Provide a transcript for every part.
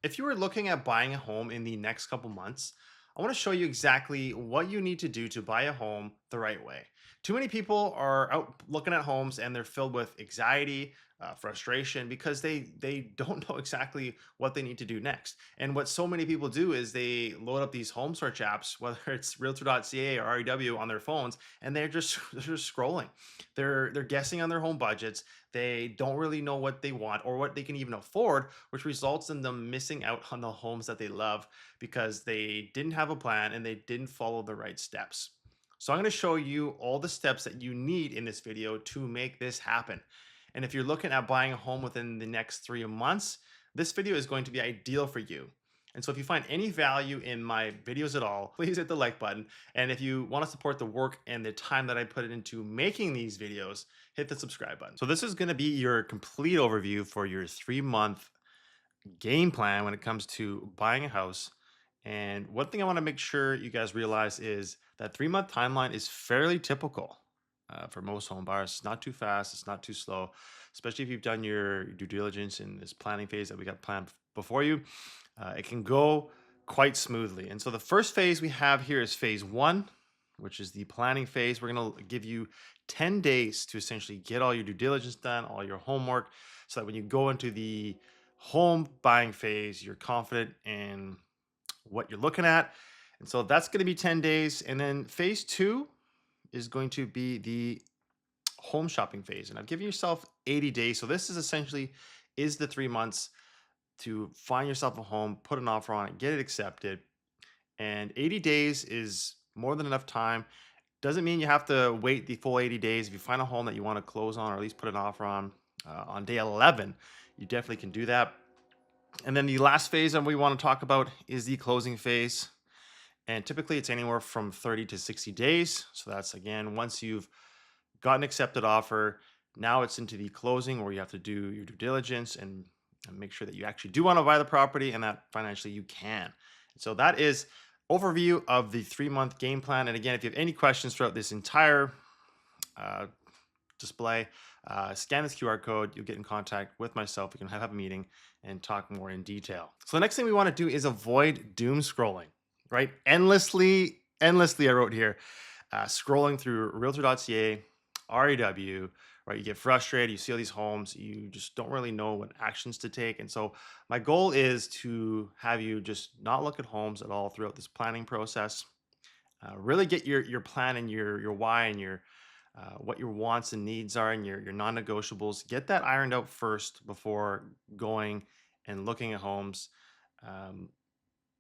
If you were looking at buying a home in the next couple months, I want to show you exactly what you need to do to buy a home the right way. Too many people are out looking at homes and they're filled with anxiety, frustration because they don't know exactly what they need to do next. And what so many people do is they load up these home search apps, whether it's Realtor.ca or REW on their phones, and they're just they're just scrolling. They're guessing on their home budgets. They don't really know what they want or what they can even afford, which results in them missing out on the homes that they love because they didn't have a plan and they didn't follow the right steps. So I'm going to show you all the steps that you need in this video to make this happen. And if you're looking at buying a home within the next 3 months, this video is going to be ideal for you. And so if you find any value in my videos at all, please hit the like button. And if you want to support the work and the time that I put into making these videos, hit the subscribe button. So this is going to be your complete overview for your 3 month game plan when it comes to buying a house. And one thing I want to make sure you guys realize is that 3 month timeline is fairly typical for most home buyers. It's not too fast, it's not too slow, especially if you've done your due diligence in this planning phase that we got planned before you. It can go quite smoothly. And so the first phase we have here is phase one, which is the planning phase. We're going to give you 10 days to essentially get all your due diligence done, all your homework, so that when you go into the home buying phase, you're confident in what you're looking at. And so that's going to be 10 days. And then phase two is going to be the home shopping phase. And I've given yourself 80 days. So this is essentially is the 3 months to find yourself a home, put an offer on it, get it accepted. And 80 days is more than enough time. Doesn't mean you have to wait the full 80 days. If you find a home that you want to close on or at least put an offer on day 11, you definitely can do that. And then the last phase that we want to talk about is the closing phase. And typically it's anywhere from 30 to 60 days. So that's again, once you've got an accepted offer, now it's into the closing where you have to do your due diligence and make sure that you actually do want to buy the property and that financially you can. So that is overview of the 3 month game plan. And again, if you have any questions throughout this entire uh, display, scan this QR code, you'll get in contact with myself. We can have a meeting and talk more in detail. So the next thing we want to do is avoid doom scrolling, right? Endlessly, I wrote here, scrolling through Realtor.ca, REW, right? You get frustrated, you see all these homes, you just don't really know what actions to take. And so my goal is to have you just not look at homes at all throughout this planning process. Really get your plan and your why and your what your wants and needs are and your non-negotiables. Get that ironed out first before going and looking at homes. Um,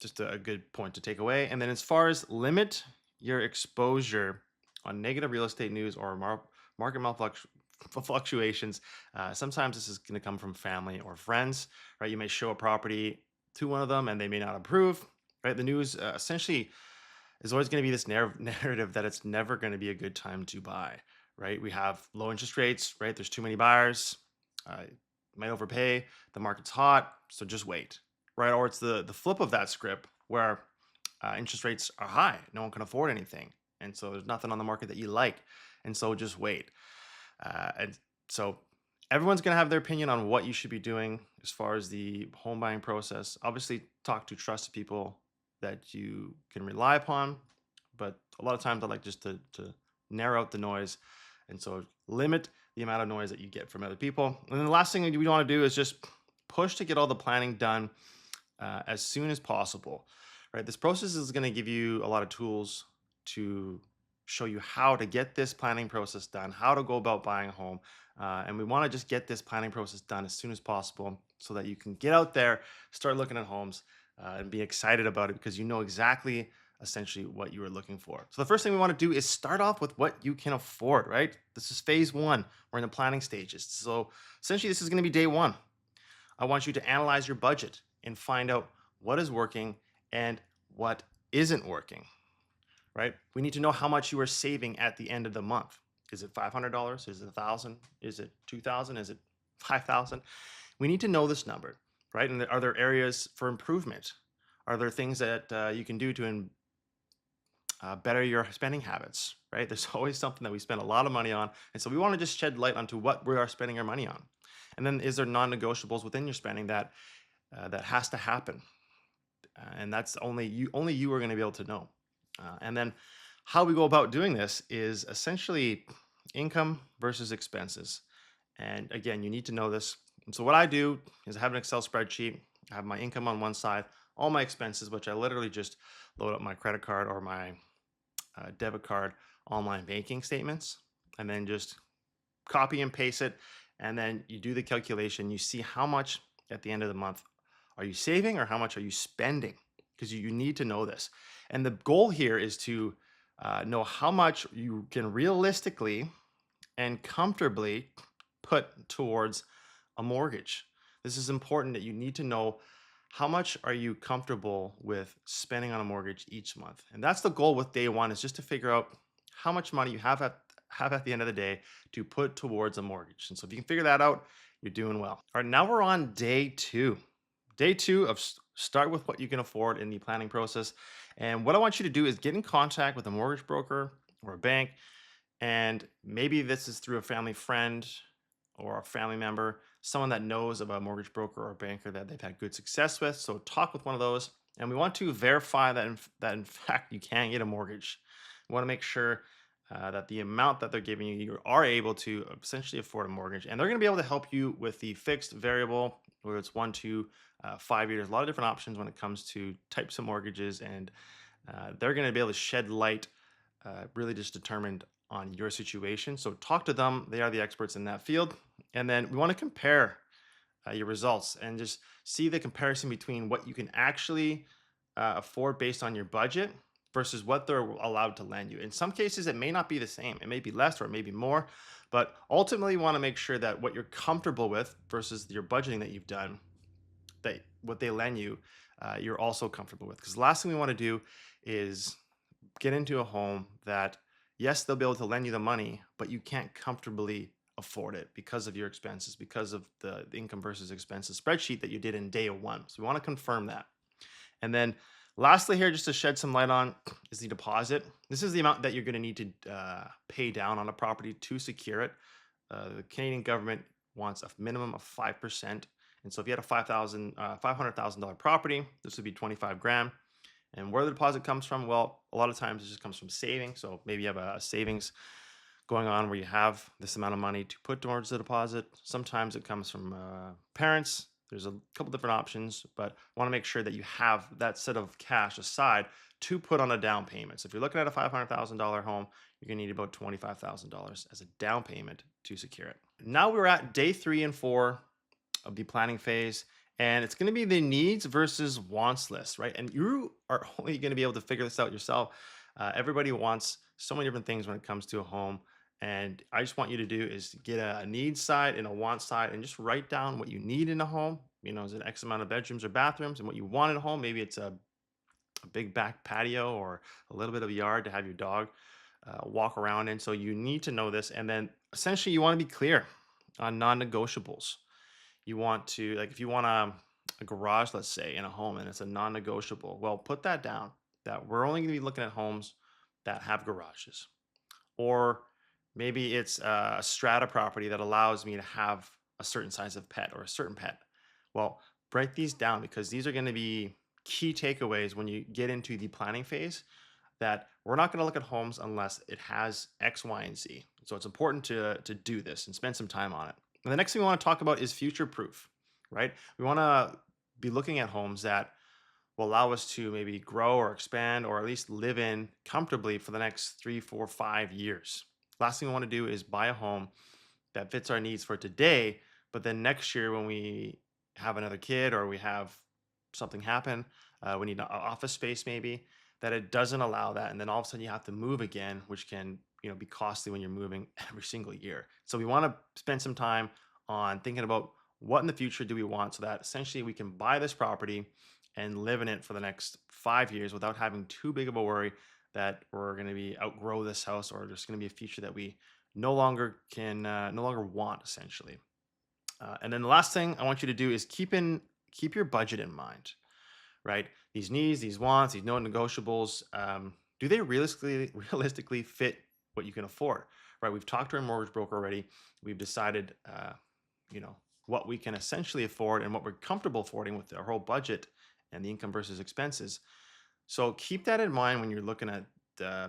just a good point to take away. And then as far as limit your exposure on negative real estate news or market fluctuations, sometimes this is going to come from family or friends, right? You may show a property to one of them and they may not approve, right? The news essentially is always going to be this narrative that it's never going to be a good time to buy, right? We have low interest rates, right? There's too many buyers. You might overpay. The market's hot, so just wait, right? Or it's the flip of that script where interest rates are high. No one can afford anything. And so there's nothing on the market that you like. And so just wait. And so everyone's going to have their opinion on what you should be doing as far as the home buying process. Obviously, talk to trusted people that you can rely upon. But a lot of times I like just to narrow out the noise. And so limit the amount of noise that you get from other people. And then the last thing that we want to do is just push to get all the planning done as soon as possible, right? This process is going to give you a lot of tools to show you how to get this planning process done, how to go about buying a home. And we want to just get this planning process done as soon as possible so that you can get out there, start looking at homes and be excited about it because you know exactly essentially what you are looking for. So the first thing we want to do is start off with what you can afford, right? This is phase one. We're in the planning stages. So essentially this is going to be day one. I want you to analyze your budget and find out what is working and what isn't working, right? We need to know how much you are saving at the end of the month. Is it $500? Is it 1,000? Is it 2,000? Is it 5,000? We need to know this number, right? And are there areas for improvement? Are there things that you can do to better your spending habits, right? There's always something that we spend a lot of money on. And so we want to just shed light onto what we are spending our money on. And then is there non-negotiables within your spending that that has to happen, and that's only you are going to be able to know. And then how we go about doing this is essentially income versus expenses. And again, you need to know this. And so what I do is I have an Excel spreadsheet. I have my income on one side, all my expenses, which I literally just load up my credit card or my debit card online banking statements, and then just copy and paste it. And then you do the calculation. You see how much at the end of the month are you saving or how much are you spending? Because you need to know this. And the goal here is to know how much you can realistically and comfortably put towards a mortgage. This is important that you need to know how much are you comfortable with spending on a mortgage each month. And that's the goal with day one, is just to figure out how much money you have at the end of the day to put towards a mortgage. And so if you can figure that out, you're doing well. All right, now we're on day two. Day two of start with what you can afford in the planning process. And what I want you to do is get in contact with a mortgage broker or a bank, and maybe this is through a family friend or a family member, someone that knows of a mortgage broker or banker that they've had good success with. So talk with one of those. And we want to verify that in fact you can get a mortgage. We want to make sure that the amount that they're giving you, you are able to essentially afford a mortgage. And they're going to be able to help you with the fixed variable, whether it's 1 to 5 years, a lot of different options when it comes to types of mortgages. And they're going to be able to shed light, really just determined on your situation. So talk to them. They are the experts in that field. And then we want to compare your results and just see the comparison between what you can actually afford based on your budget versus what they're allowed to lend you. In some cases, it may not be the same. It may be less or it may be more. But ultimately, you want to make sure that what you're comfortable with versus your budgeting that you've done, that what they lend you, you're also comfortable with. Because the last thing we want to do is get into a home that, yes, they'll be able to lend you the money, but you can't comfortably afford it because of your expenses, because of the income versus expenses spreadsheet that you did in day one. So we want to confirm that. And then lastly, here, just to shed some light on, is the deposit. This is the amount that you're going to need to pay down on a property to secure it. The Canadian government wants a minimum of 5%. And so if you had a $500,000 property, this would be 25 grand. And where the deposit comes from, well, a lot of times it just comes from saving. So maybe you have a savings going on where you have this amount of money to put towards the deposit. Sometimes it comes from parents. There's a couple different options, but want to make sure that you have that set of cash aside to put on a down payment. So if you're looking at a $500,000 home, you're going to need about $25,000 as a down payment to secure it. Now we're at day 3 and 4 of the planning phase, and it's going to be the needs versus wants list, right? And you are only going to be able to figure this out yourself. Everybody wants so many different things when it comes to a home. And I just want you to do is get a needs side and a want side and just write down what you need in a home. Is it X amount of bedrooms or bathrooms, and what you want in a home? Maybe it's a big back patio or a little bit of a yard to have your dog walk around in. So you need to know this. And then essentially you want to be clear on non-negotiables. You want to, like, if you want a garage, let's say, in a home, and it's a non-negotiable, well, put that down, that we're only going to be looking at homes that have garages. Or maybe it's a strata property that allows me to have a certain size of pet or a certain pet. Well, break these down, because these are going to be key takeaways when you get into the planning phase, that we're not going to look at homes unless it has X, Y, and Z. So it's important to do this and spend some time on it. And the next thing we want to talk about is future proof, right? We want to be looking at homes that will allow us to maybe grow or expand or at least live in comfortably for the next 3, 4, 5 years. Last thing we want to do is buy a home that fits our needs for today, but then next year when we have another kid or we have something happen, we need an office space maybe, that it doesn't allow that. And then all of a sudden you have to move again, which can be costly when you're moving every single year. So we want to spend some time on thinking about what in the future do we want, so that essentially we can buy this property and live in it for the next 5 years without having too big of a worry that we're going to be outgrow this house, or there's going to be a future that we no longer want, essentially. And then the last thing I want you to do is keep your budget in mind, right? These needs, these wants, these non-negotiables, do they realistically fit what you can afford, right? We've talked to our mortgage broker already. We've decided, what we can essentially afford and what we're comfortable affording with our whole budget and the income versus expenses. So keep that in mind when you're looking at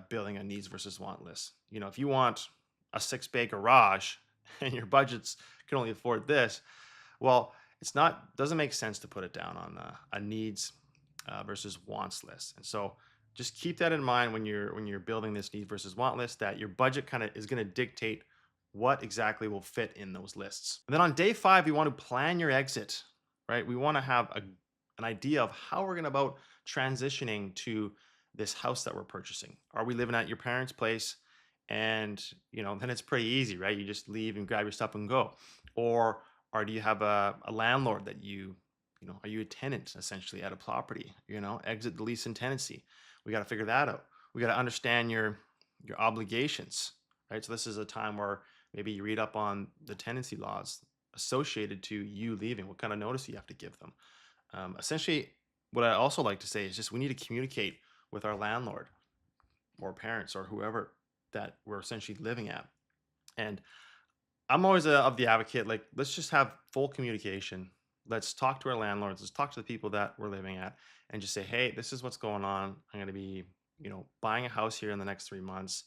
building a needs versus want list. If you want a 6 bay garage and your budgets can only afford this, well, it's not doesn't make sense to put it down on a needs versus wants list. And so just keep that in mind when you're building this need versus want list, that your budget kind of is going to dictate what exactly will fit in those lists. And then on day 5, you want to plan your exit, right? We want to have an idea of how we're going to about transitioning to this house that we're purchasing. Are we living at your parents' place? And then it's pretty easy, right? You just leave and grab your stuff and go. Or do you have a landlord that are you a tenant essentially at a property? Exit the lease and tenancy. We got to figure that out. We got to understand your obligations, right? So this is a time where maybe you read up on the tenancy laws associated to you leaving, what kind of notice you have to give them. Essentially, what I also like to say is just we need to communicate with our landlord or parents or whoever that we're essentially living at. And I'm always of the advocate, like, let's just have full communication. Let's talk to our landlords. Let's talk to the people that we're living at and just say, hey, this is what's going on. I'm going to be, buying a house here in the next 3 months.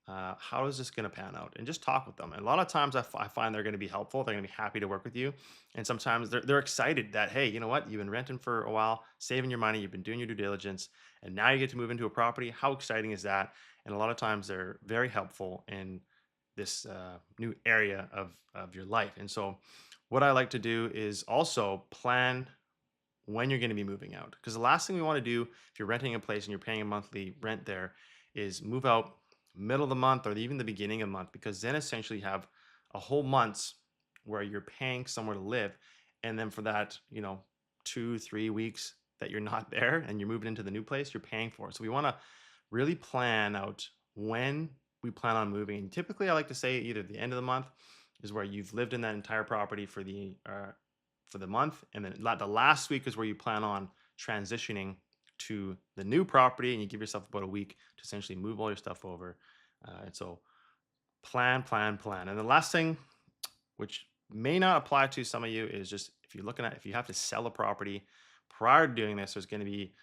How is this going to pan out? And just talk with them. And a lot of times I find they're going to be helpful. They're going to be happy to work with you. And sometimes they're excited that, hey, you know what? You've been renting for a while, saving your money. You've been doing your due diligence. And now you get to move into a property. How exciting is that? And a lot of times they're very helpful in this new area of your life. And so, what I like to do is also plan when you're going to be moving out. Because the last thing we want to do if you're renting a place and you're paying a monthly rent there is move out middle of the month or even the beginning of the month, because then essentially you have a whole month where you're paying somewhere to live. And then for that, 2, 3 weeks that you're not there and you're moving into the new place, you're paying for it. So we want to really plan out when we plan on moving. And typically, I like to say either the end of the month is where you've lived in that entire property for the month, and then the last week is where you plan on transitioning to the new property, and you give yourself about a week to essentially move all your stuff over. And so plan, plan, plan. And the last thing, which may not apply to some of you, is just if you have to sell a property prior to doing this, there's going to be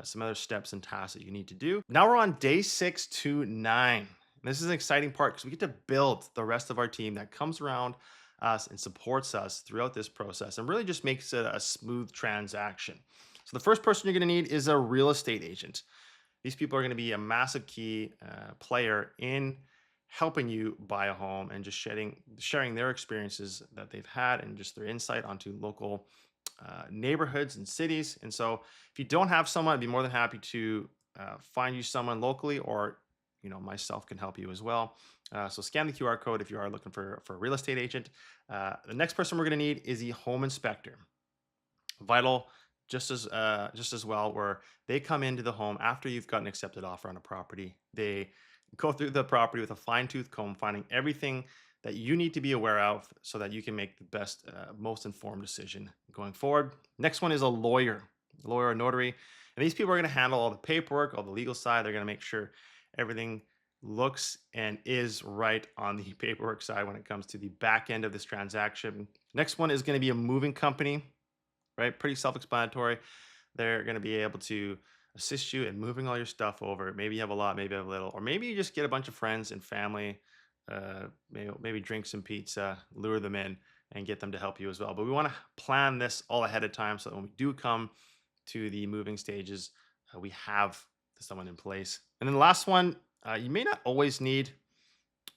some other steps and tasks that you need to do. Now we're on day 6 to 9. This is an exciting part because we get to build the rest of our team that comes around us and supports us throughout this process and really just makes it a smooth transaction. So the first person you're going to need is a real estate agent. These people are going to be a massive key player in helping you buy a home and just sharing their experiences that they've had and just their insight onto local neighborhoods and cities. And so, if you don't have someone, I'd be more than happy to find you someone locally, or myself can help you as well. So scan the QR code if you are looking for a real estate agent. The next person we're going to need is the home inspector. Vital, just as well, where they come into the home after you've got an accepted offer on a property. They go through the property with a fine tooth comb, finding everything that you need to be aware of so that you can make the best, most informed decision going forward. Next one is a lawyer or notary. And these people are going to handle all the paperwork, all the legal side. They're going to make sure everything looks and is right on the paperwork side when it comes to the back end of this transaction. Next one is going to be a moving company, right? Pretty self-explanatory. They're going to be able to assist you in moving all your stuff over. Maybe you have a lot, maybe you have a little, or maybe you just get a bunch of friends and family, maybe drink some pizza, lure them in, and get them to help you as well. But we want to plan this all ahead of time so that when we do come to the moving stages, we have someone in place. And then the last one, you may not always need,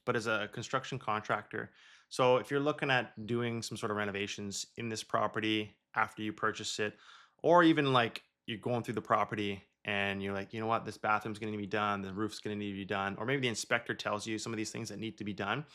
but as a construction contractor. So if you're looking at doing some sort of renovations in this property after you purchase it, or even like you're going through the property and you're like, you know what, this bathroom's going to need to be done, the roof's going to need to be done, or maybe the inspector tells you some of these things that need to be done,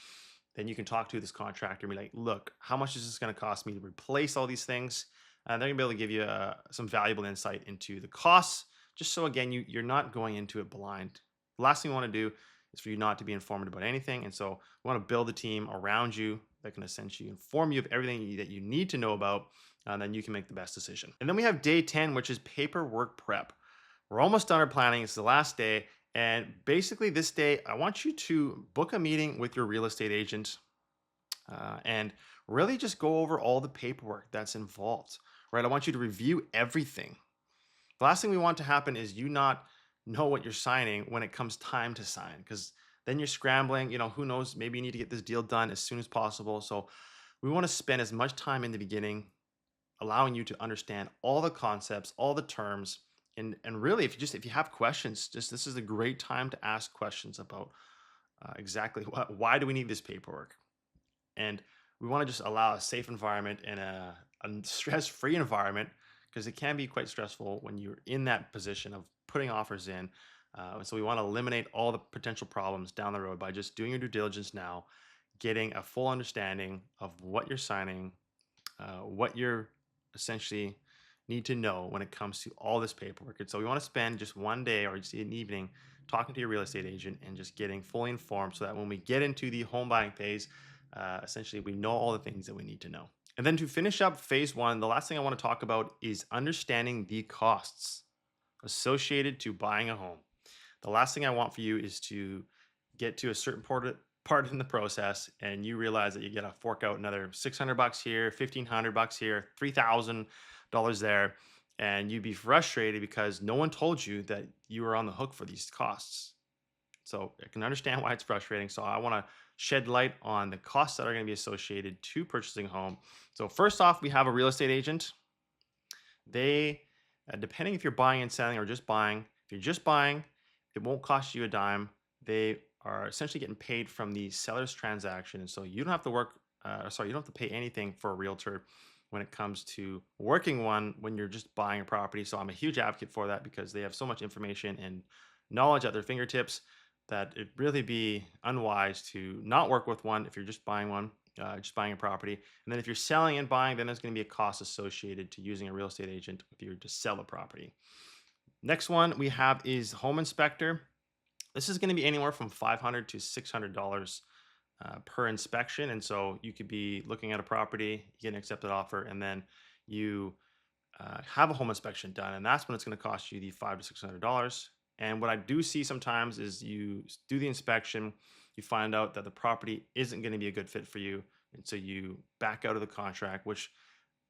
then you can talk to this contractor and be like, look, how much is this going to cost me to replace all these things? And they're going to be able to give you some valuable insight into the costs, just so again, you're not going into it blind. The last thing we want to do is for you not to be informed about anything. And so we want to build a team around you that can essentially inform you of everything that you need to know about, and then you can make the best decision. And then we have day 10, which is paperwork prep. We're almost done our planning. It's the last day. And basically this day, I want you to book a meeting with your real estate agent and really just go over all the paperwork that's involved, right? I want you to review everything. The last thing we want to happen is you not know what you're signing when it comes time to sign, because then you're scrambling. Who knows? Maybe you need to get this deal done as soon as possible. So we want to spend as much time in the beginning allowing you to understand all the concepts, all the terms, and really, if you have questions, just this is a great time to ask questions about exactly why do we need this paperwork, and we want to just allow a safe environment and a stress-free environment, because it can be quite stressful when you're in that position of putting offers in. So we want to eliminate all the potential problems down the road by just doing your due diligence now, getting a full understanding of what you're signing, what you're essentially need to know when it comes to all this paperwork. And so we want to spend just one day or just an evening talking to your real estate agent and just getting fully informed, so that when we get into the home buying phase, essentially we know all the things that we need to know. And then to finish up phase one, the last thing I want to talk about is understanding the costs associated to buying a home. The last thing I want for you is to get to a certain part in the process and you realize that you got to fork out another 600 bucks here, 1500 bucks here, $3,000 there, and you'd be frustrated because no one told you that you were on the hook for these costs. So I can understand why it's frustrating. So I want to shed light on the costs that are going to be associated to purchasing a home. So first off, we have a real estate agent. They, depending if you're buying and selling or just buying, if you're just buying, it won't cost you a dime. They are essentially getting paid from the seller's transaction. And so you don't have to you don't have to pay anything for a realtor when it comes to working one when you're just buying a property. So I'm a huge advocate for that, because they have so much information and knowledge at their fingertips that it'd really be unwise to not work with one if you're just buying one, just buying a property. And then if you're selling and buying, then there's going to be a cost associated to using a real estate agent if you're to sell a property. Next one we have is home inspector. This is going to be anywhere from $500 to $600 per inspection. And so you could be looking at a property, you get an accepted offer, and then you have a home inspection done, and that's when it's going to cost you the $500 to $600. And what I do see sometimes is you do the inspection, you find out that the property isn't going to be a good fit for you, and so you back out of the contract. Which,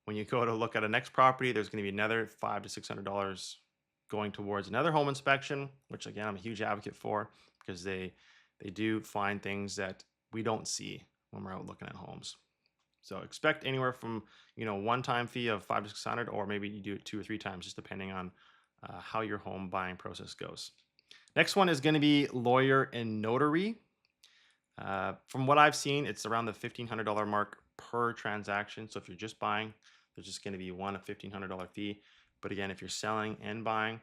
when you go to look at a next property, there's going to be another $500 to $600 going towards another home inspection. Which again, I'm a huge advocate for, because they do find things that we don't see when we're out looking at homes. So expect anywhere from one-time fee of 500 to 600, or maybe you do it 2 or 3 times, just depending on how your home buying process goes. Next one is going to be lawyer and notary. From what I've seen, it's around the $1,500 mark per transaction. So if you're just buying, there's just going to be a $1,500 fee. But again, if you're selling and buying,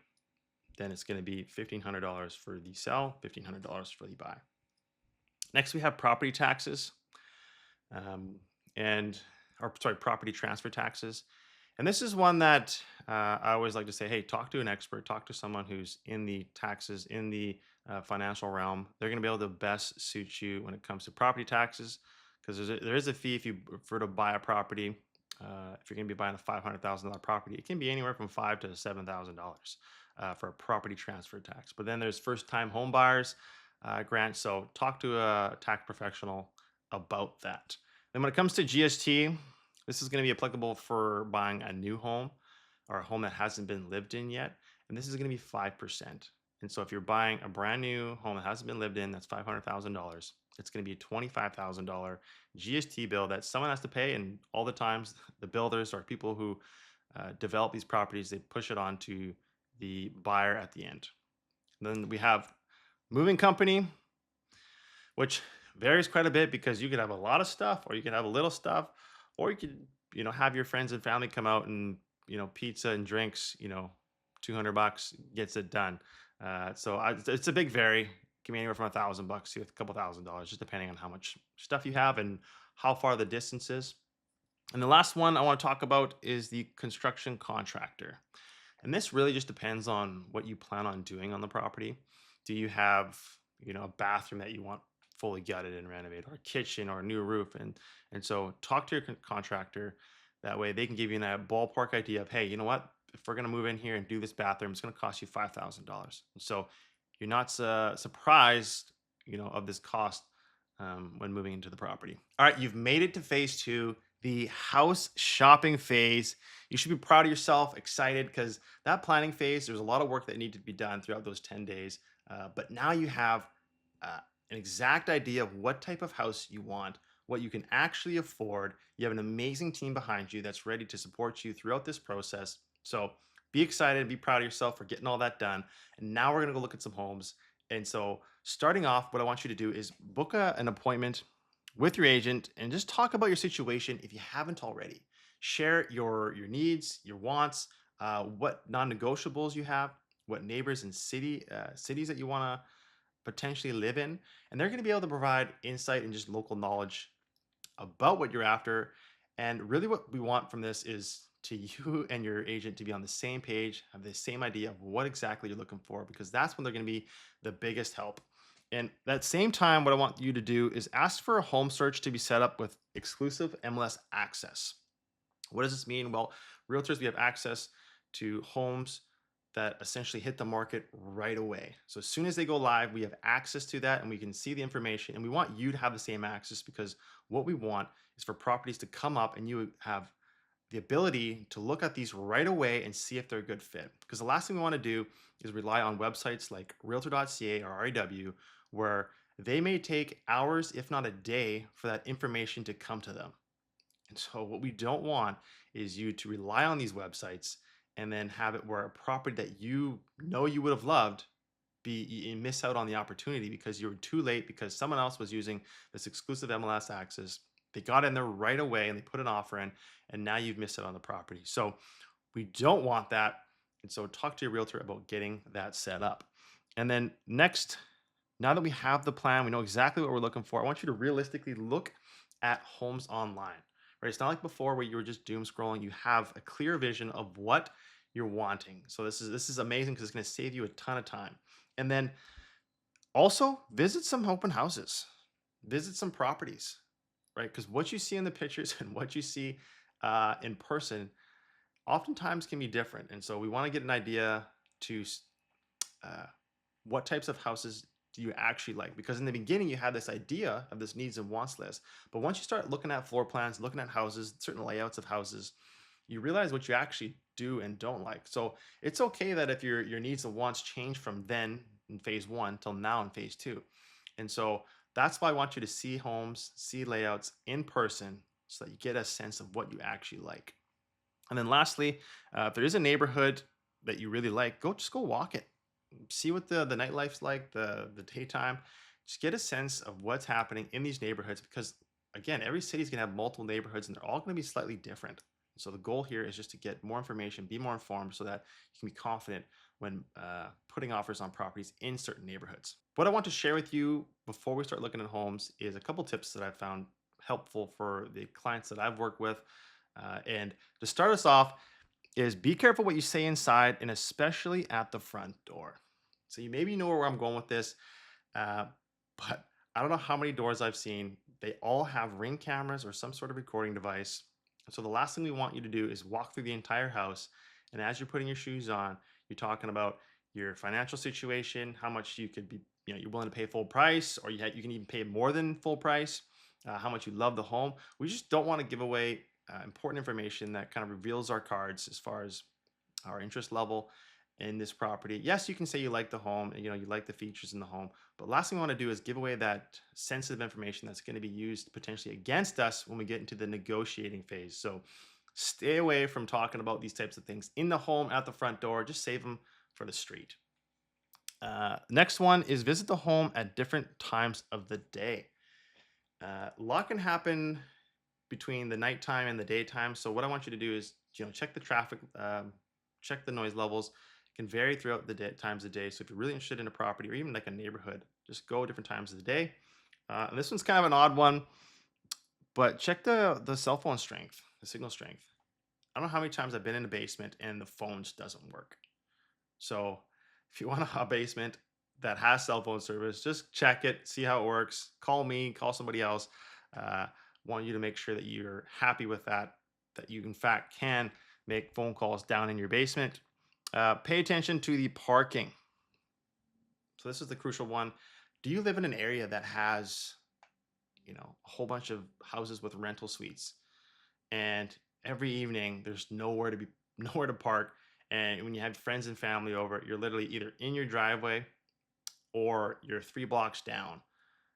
then it's going to be $1,500 for the sell, $1,500 for the buy. Next, we have property taxes. Um, and or sorry, property transfer taxes. And this is one that I always like to say, hey, talk to an expert, talk to someone who's in the taxes, in the financial realm. They're going to be able to best suit you when it comes to property taxes, because there is a fee if you prefer to buy a property. If you're going to be buying a $500,000 property, it can be anywhere from $5,000 to $7,000 for a property transfer tax. But then there's first-time home buyers grant. So talk to a tax professional about that. Then when it comes to GST, this is going to be applicable for buying a new home or a home that hasn't been lived in yet. And this is going to be 5%. And so if you're buying a brand new home that hasn't been lived in, that's $500,000. It's going to be a $25,000 GST bill that someone has to pay. And all the times, the builders or people who develop these properties, they push it on to the buyer at the end. Then we have moving company, which varies quite a bit, because you could have a lot of stuff or you could have a little stuff, or you could have your friends and family come out and pizza and drinks, 200 bucks gets it done. It's a big vary. It can be anywhere from $1,000 to a couple $1,000, just depending on how much stuff you have and how far the distance is. And the last one I want to talk about is the construction contractor. And this really just depends on what you plan on doing on the property. Do you have, a bathroom that you want fully gutted and renovated, or a kitchen, or a new roof? And so talk to your contractor. That way they can give you that ballpark idea of, hey, you know what? If we're going to move in here and do this bathroom, it's going to cost you $5,000. So you're not surprised, of this cost when moving into the property. All right, you've made it to phase two, the house shopping phase. You should be proud of yourself, excited because that planning phase, there's a lot of work that needed to be done throughout those 10 days. But now you have uh, an exact idea of what type of house you want, what you can actually afford. You have an amazing team behind you that's ready to support you throughout this process. So be excited, be proud of yourself for getting all that done. And now we're going to go look at some homes. And so, starting off, what I want you to do is book an appointment with your agent and just talk about your situation if you haven't already. Share your needs, your wants, what non-negotiables you have, what neighbors and cities that you want to potentially live in, and they're going to be able to provide insight and just local knowledge about what you're after. And really, what we want from this is to you and your agent to be on the same page, have the same idea of what exactly you're looking for, because that's when they're going to be the biggest help. And at the same time, what I want you to do is ask for a home search to be set up with exclusive MLS access. What does this mean? Well, realtors, we have access to homes that essentially hit the market right away. So as soon as they go live, we have access to that and we can see the information. And we want you to have the same access because what we want is for properties to come up and you have the ability to look at these right away and see if they're a good fit. Because the last thing we want to do is rely on websites like realtor.ca or REW, where they may take hours, if not a day, for that information to come to them. And so, what we don't want is you to rely on these websites and then have it where a property that you know you would have loved be you miss out on the opportunity because you were too late because someone else was using this exclusive MLS access. They got in there right away and they put an offer in, and now you've missed out on the property. So, we don't want that. And so, talk to your realtor about getting that set up. And then, next, now that we have the plan, we know exactly what we're looking for. I want you to realistically look at homes online, right? It's not like before where you were just doom scrolling. You have a clear vision of what you're wanting. So this is amazing because it's going to save you a ton of time. And then also visit some open houses, visit some properties, right? Because what you see in the pictures and what you see in person oftentimes can be different. And so we want to get an idea to uh, what types of houses do you actually like? Because in the beginning, you had this idea of this needs and wants list. But once you start looking at floor plans, looking at houses, certain layouts of houses, you realize what you actually do and don't like. So it's okay that if your needs and wants change from then in phase one till now in phase two. And so that's why I want you to see homes, see layouts in person so that you get a sense of what you actually like. And then lastly, if there is a neighborhood that you really like, just go walk it. See what the nightlife's like, the daytime. Just get a sense of what's happening in these neighborhoods because again, every city is gonna have multiple neighborhoods and they're all gonna be slightly different. So the goal here is just to get more information, be more informed, so that you can be confident when putting offers on properties in certain neighborhoods. What I want to share with you before we start looking at homes is a couple tips that I've found helpful for the clients that I've worked with. And to start us off, is be careful what you say inside and especially at the front door. So you maybe know where I'm going with this, uh, but I don't know how many doors I've seen. They all have ring cameras or some sort of recording device. So the last thing we want you to do is walk through the entire house. And as you're putting your shoes on, you're talking about your financial situation, how much you could be, you're willing to pay full price, or you can even pay more than full price, how much you love the home. We just don't want to give away important information that kind of reveals our cards as far as our interest level in this property. Yes, you can say you like the home, and you like the features in the home, but last thing we want to do is give away that sensitive information that's going to be used potentially against us when we get into the negotiating phase. So stay away from talking about these types of things in the home at the front door. Just save them for the street. Next one is visit the home at different times of the day. A lot can happen between the nighttime and the daytime. So what I want you to do is, check the traffic, check the noise levels. It can vary throughout the times of the day. So if you're really interested in a property or even like a neighborhood, just go different times of the day. And this one's kind of an odd one, but check the cell phone strength, the signal strength. I don't know how many times I've been in a basement and the phone just doesn't work. So if you want a basement that has cell phone service, just check it, see how it works. Call me, call somebody else. Uh, want you to make sure that you're happy with that you in fact can make phone calls down in your basement. Pay attention to the parking. So this is the crucial one. Do you live in an area that has a whole bunch of houses with rental suites, and every evening there's nowhere to be nowhere to park. And when you have friends and family over, you're literally either in your driveway or you're 3 blocks down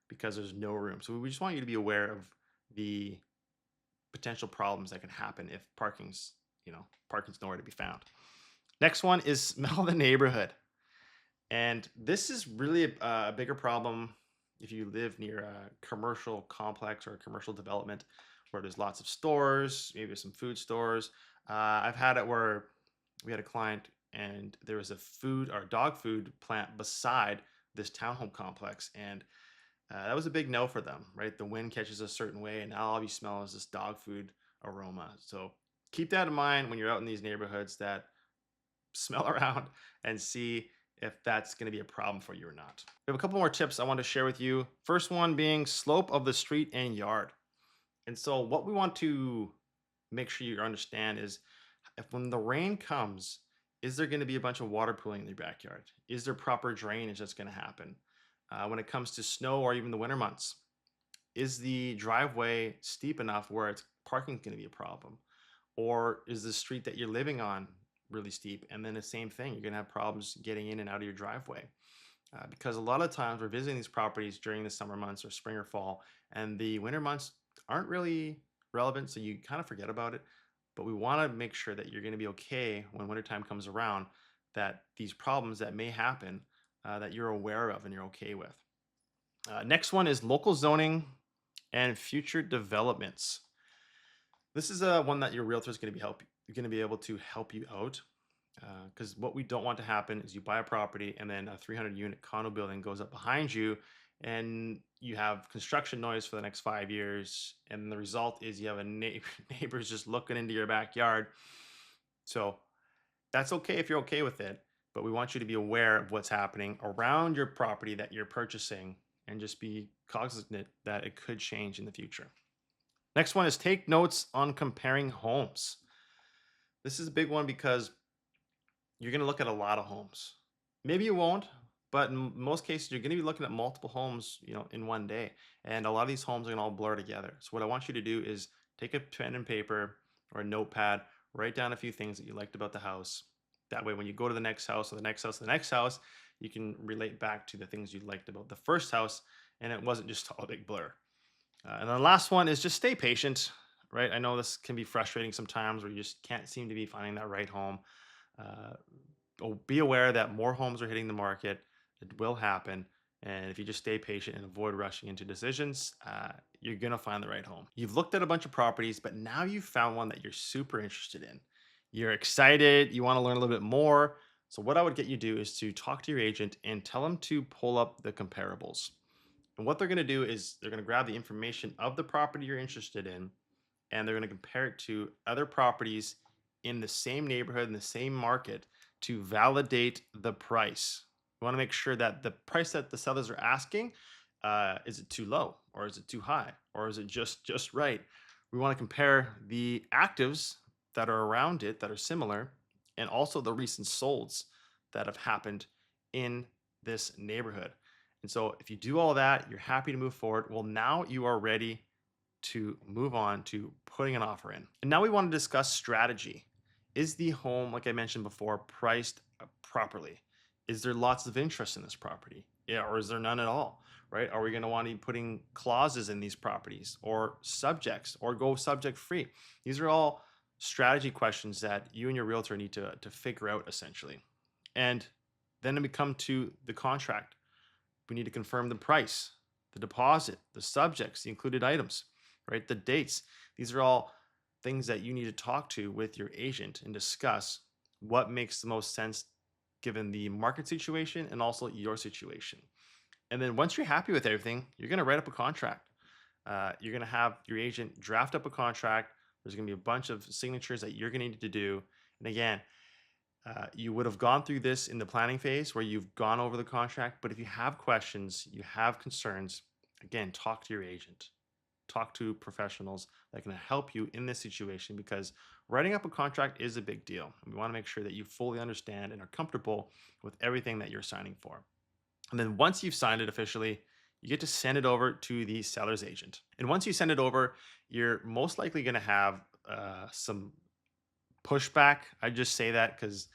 because there's no room. So we just want you to be aware of the potential problems that can happen if parking's nowhere to be found. Next one is smell the neighborhood. And this is really a bigger problem if you live near a commercial complex or a commercial development where there's lots of stores, maybe some food stores. I've had it where we had a client and there was a food or dog food plant beside this townhome complex. And that was a big no for them, right? The wind catches a certain way, and now all you smell is this dog food aroma. So keep that in mind when you're out in these neighborhoods, that smell around and see if that's going to be a problem for you or not. We have a couple more tips I want to share with you. First one being slope of the street and yard. And so what we want to make sure you understand is, if when the rain comes, is there going to be a bunch of water pooling in your backyard? Is there proper drainage that's going to happen? When it comes to snow or even the winter months, is the driveway steep enough where it's parking is going to be a problem? Or is the street that you're living on really steep? And then the same thing, you're going to have problems getting in and out of your driveway. Because a lot of times we're visiting these properties during the summer months or spring or fall, and the winter months aren't really relevant, so you kind of forget about it. But we want to make sure that you're going to be okay when wintertime comes around, that these problems that may happen, that you're aware of and you're okay with. Next one is local zoning and future developments. This is one that your realtor is going to be able to help you out, because what we don't want to happen is you buy a property and then a 300 unit condo building goes up behind you, and you have construction noise for the next 5 years, and the result is you have neighbors just looking into your backyard. So that's okay if you're okay with it, but we want you to be aware of what's happening around your property that you're purchasing and just be cognizant that it could change in the future. Next one is take notes on comparing homes. This is a big one because you're going to look at a lot of homes. Maybe you won't, but in most cases, you're going to be looking at multiple homes, in one day. And a lot of these homes are going to all blur together. So what I want you to do is take a pen and paper or a notepad, write down a few things that you liked about the house. That way, when you go to the next house or the next house, the next house, you can relate back to the things you liked about the first house, and it wasn't just all a big blur. And then the last one is just stay patient, right? I know this can be frustrating sometimes where you just can't seem to be finding that right home. Uh, be aware that more homes are hitting the market. It will happen. And if you just stay patient and avoid rushing into decisions, you're going to find the right home. You've looked at a bunch of properties, but now you've found one that you're super interested in. You're excited. You want to learn a little bit more. So, what I would get you to do is to talk to your agent and tell them to pull up the comparables. And what they're going to do is they're going to grab the information of the property you're interested in, and they're going to compare it to other properties in the same neighborhood, in the same market, to validate the price. We want to make sure that the price that the sellers are asking, is it too low, or is it too high, or is it just right? We want to compare the actives that are around it that are similar, and also the recent solds that have happened in this neighborhood. And so if you do all that, you're happy to move forward. Well, now you are ready to move on to putting an offer in. And now we want to discuss strategy. Is the home, like I mentioned before, priced properly? Is there lots of interest in this property? Yeah, or is there none at all? Right? Are we going to want to be putting clauses in these properties or subjects or go subject free? These are all strategy questions that you and your realtor need to figure out essentially. And then we come to the contract. We need to confirm the price, the deposit, the subjects, the included items, right? The dates. These are all things that you need to talk to with your agent and discuss what makes the most sense given the market situation and also your situation. And then once you're happy with everything, you're going to write up a contract. You're going to have your agent draft up a contract. There's going to be a bunch of signatures that you're going to need to do. And again, you would have gone through this in the planning phase where you've gone over the contract. But if you have questions, you have concerns, again, talk to your agent. Talk to professionals that can help you in this situation, because writing up a contract is a big deal. And we want to make sure that you fully understand and are comfortable with everything that you're signing for. And then once you've signed it officially, you get to send it over to the seller's agent. And once you send it over, you're most likely going to have some pushback. I just say that because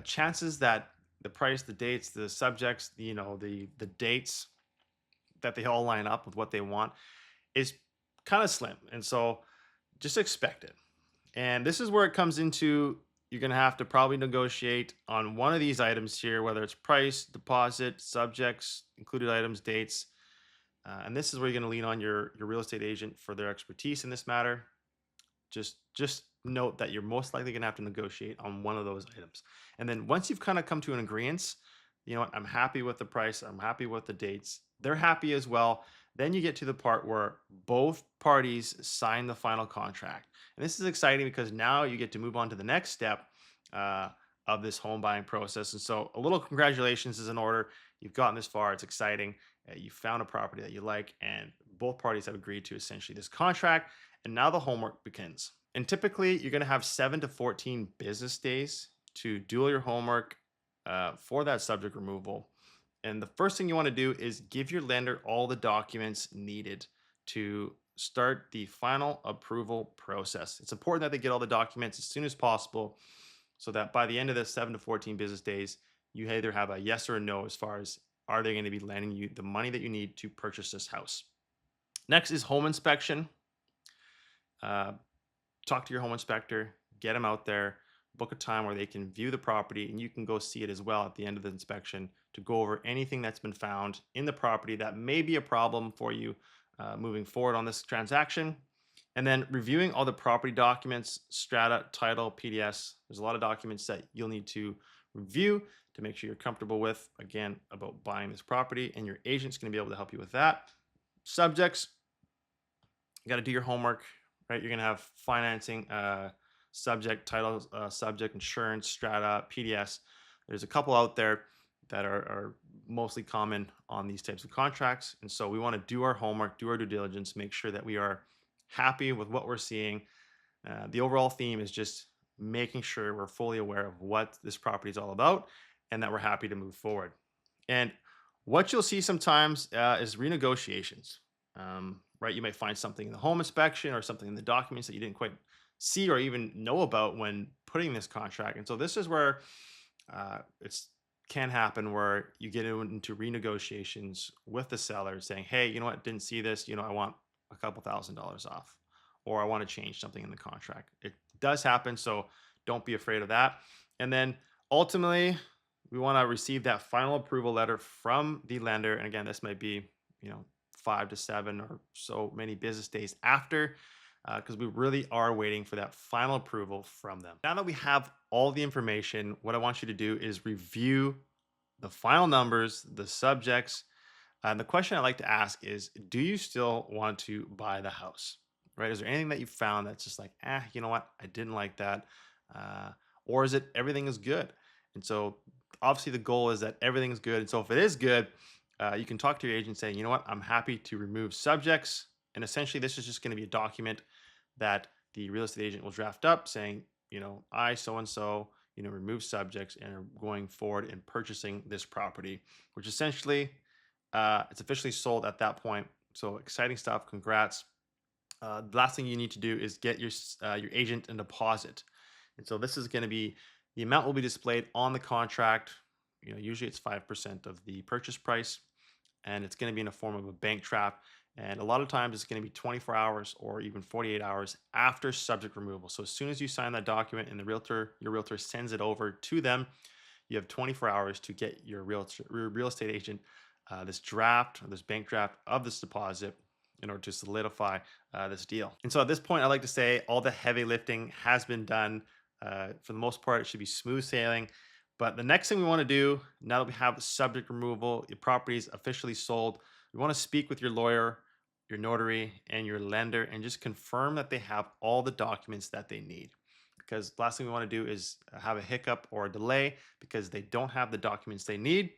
chances that the price, the dates, the subjects, the dates that they all line up with what they want is kind of slim. And so just expect it. And this is where it comes into you're going to have to probably negotiate on one of these items here, whether it's price, deposit, subjects, included items, dates. And this is where you're going to lean on your real estate agent for their expertise in this matter. Just note that you're most likely going to have to negotiate on one of those items. And then once you've kind of come to an agreement, you know what, I'm happy with the price, I'm happy with the dates, they're happy as well. Then you get to the part where both parties sign the final contract. And this is exciting because now you get to move on to the next step uh, of this home buying process. And so a little congratulations is in order. You've gotten this far. It's exciting. You found a property that you like, and both parties have agreed to essentially this contract. And now the homework begins. And typically, you're going to have 7 to 14 business days to do all your homework for that subject removal. And the first thing you want to do is give your lender all the documents needed to start the final approval process. It's important that they get all the documents as soon as possible so that by the end of the 7 to 14 business days, you either have a yes or a no as far as are they going to be lending you the money that you need to purchase this house. Next is home inspection. Uh, Talk to your home inspector, get them out there, book a time where they can view the property, and you can go see it as well at the end of the inspection to go over anything that's been found in the property that may be a problem for you moving forward on this transaction. And then reviewing all the property documents, strata, title, PDS. There's a lot of documents that you'll need to review to make sure you're comfortable with, again, about buying this property, and your agent's going to be able to help you with that. Subjects, you got to do your homework, right? You're going to have financing, subject, title, subject, insurance, strata, PDS. There's a couple out there that are mostly common on these types of contracts. And so we want to do our homework, do our due diligence, make sure that we are happy with what we're seeing. The overall theme is just making sure we're fully aware of what this property is all about and that we're happy to move forward. And what you'll see sometimes is renegotiations. Right, you may find something in the home inspection or something in the documents that you didn't quite see or even know about when putting this contract. And so this is where it's can happen where you get into renegotiations with the seller saying, hey, you know what, didn't see this, I want a couple $1,000s off, or I want to change something in the contract. It does happen, so don't be afraid of that. And then ultimately, we want to receive that final approval letter from the lender. And again, this might be, 5 to 7 or so many business days after, because we really are waiting for that final approval from them. Now that we have all the information, what I want you to do is review the final numbers, the subjects. And the question I like to ask is, do you still want to buy the house? Right? Is there anything that you found that's just like, you know what? I didn't like that. Or is it everything is good? And so obviously the goal is that everything's good. And so if it is good, you can talk to your agent saying, you know what, I'm happy to remove subjects. And essentially, this is just going to be a document that the real estate agent will draft up saying, I, so and so, remove subjects and are going forward in purchasing this property, which essentially it's officially sold at that point. So exciting stuff. Congrats. The last thing you need to do is get your agent a deposit. And so this is going to be the amount will be displayed on the contract. Usually it's 5% of the purchase price, and it's going to be in the form of a bank draft. And a lot of times it's going to be 24 hours or even 48 hours after subject removal. So as soon as you sign that document and your realtor sends it over to them, you have 24 hours to get your real estate agent this draft or this bank draft of this deposit in order to solidify this deal. And so at this point, I like to say all the heavy lifting has been done. For the most part, it should be smooth sailing. But the next thing we want to do, now that we have the subject removal, your property is officially sold, we want to speak with your lawyer, your notary, and your lender and just confirm that they have all the documents that they need. Because the last thing we want to do is have a hiccup or a delay because they don't have the documents they need.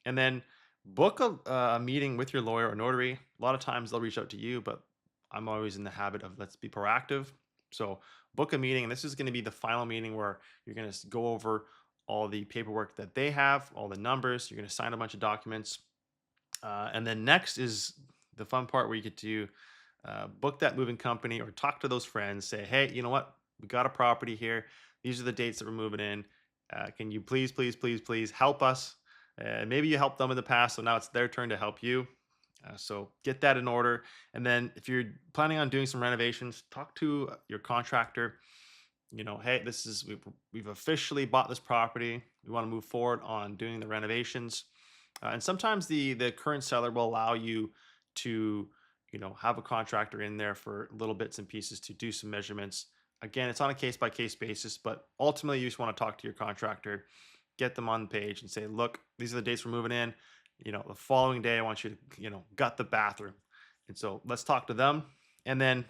And then book a meeting with your lawyer or notary. A lot of times they'll reach out to you, but I'm always in the habit of let's be proactive. So book a meeting, and this is going to be the final meeting where you're going to go over all the paperwork that they have, all the numbers. You're going to sign a bunch of documents, And then next is the fun part where you get to book that moving company or talk to those friends. Say, hey, you know what? We got a property here. These are the dates that we're moving in. Can you please, please, please, please help us? Maybe you helped them in the past, so now it's their turn to help you. So get that in order. And then if you're planning on doing some renovations, talk to your contractor. Hey, we've officially bought this property. We want to move forward on doing the renovations. And sometimes the current seller will allow you to, have a contractor in there for little bits and pieces to do some measurements. Again, it's on a case by case basis, but ultimately you just want to talk to your contractor, get them on the page and say, look, these are the dates we're moving in. The following day, I want you to, gut the bathroom. And so let's talk to them. And then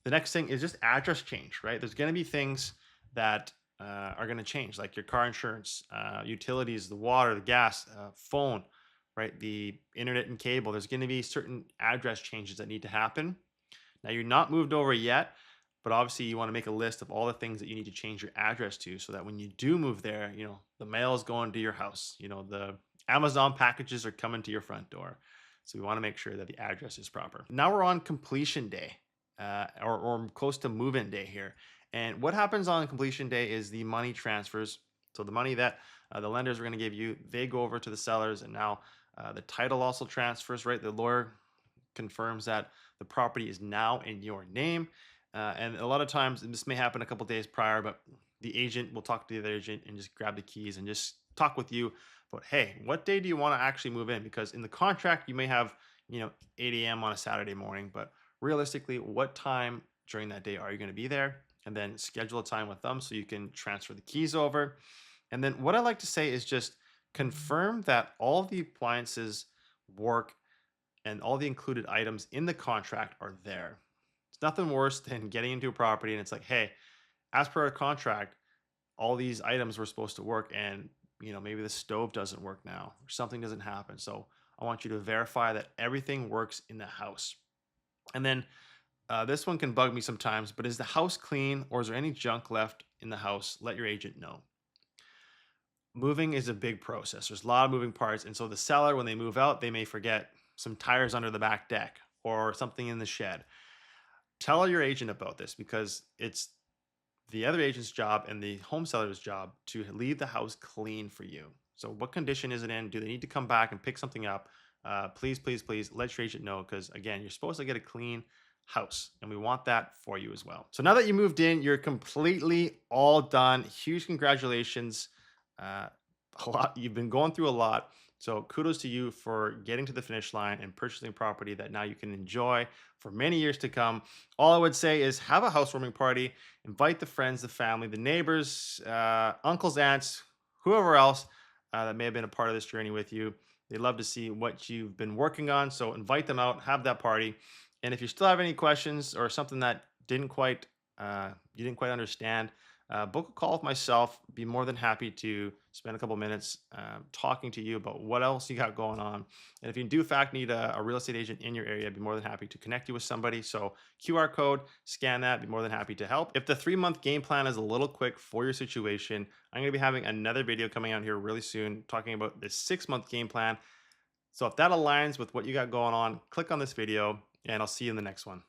the next thing is just address change, right? There's going to be things that are going to change, like your car insurance, utilities, the water, the gas, phone, right? The internet and cable. There's going to be certain address changes that need to happen. Now, you're not moved over yet, but obviously you want to make a list of all the things that you need to change your address to so that when you do move there, the mail is going to your house, the Amazon packages are coming to your front door. So we want to make sure that the address is proper. Now we're on completion day, or close to move-in day here. And what happens on completion day is the money transfers. So the money that the lenders are going to give you, they go over to the sellers, and now the title also transfers, right? The lawyer confirms that the property is now in your name. And a lot of times, and this may happen a couple days prior, but the agent will talk to the other agent and just grab the keys and just talk with you about, hey, what day do you want to actually move in? Because in the contract, you may have, 8 a.m. on a Saturday morning, but realistically, what time during that day are you going to be there? And then schedule a time with them so you can transfer the keys over. And then what I like to say is just confirm that all the appliances work and all the included items in the contract are there. It's nothing worse than getting into a property and it's like, hey, as per our contract, all these items were supposed to work, and maybe the stove doesn't work now or something doesn't happen. So I want you to verify that everything works in the house. And then this one can bug me sometimes, but is the house clean or is there any junk left in the house? Let your agent know. Moving is a big process. There's a lot of moving parts. And so the seller, when they move out, they may forget some tires under the back deck or something in the shed. Tell your agent about this because it's the other agent's job and the home seller's job to leave the house clean for you. So, what condition is it in? Do they need to come back and pick something up? Please, please, please let your agent know because, again, you're supposed to get a clean house and we want that for you as well. So, now that you moved in, you're completely all done. Huge congratulations. Uh, a lot, you've been going through a lot. So, kudos to you for getting to the finish line and purchasing property that now you can enjoy for many years to come. All I would say is have a housewarming party. Invite the friends, the family, the neighbors, uncles, aunts, whoever else that may have been a part of this journey with you. They love to see what you've been working on. So invite them out, have that party. And if you still have any questions or something that you didn't quite understand, book a call with myself. Be more than happy to spend a couple minutes talking to you about what else you got going on. And if you do, in fact, need a real estate agent in your area, I'd be more than happy to connect you with somebody. So QR code, scan that. Be more than happy to help. If the 3-month game plan is a little quick for your situation, I'm going to be having another video coming out here really soon talking about the 6-month game plan. So if that aligns with what you got going on, click on this video, and I'll see you in the next one.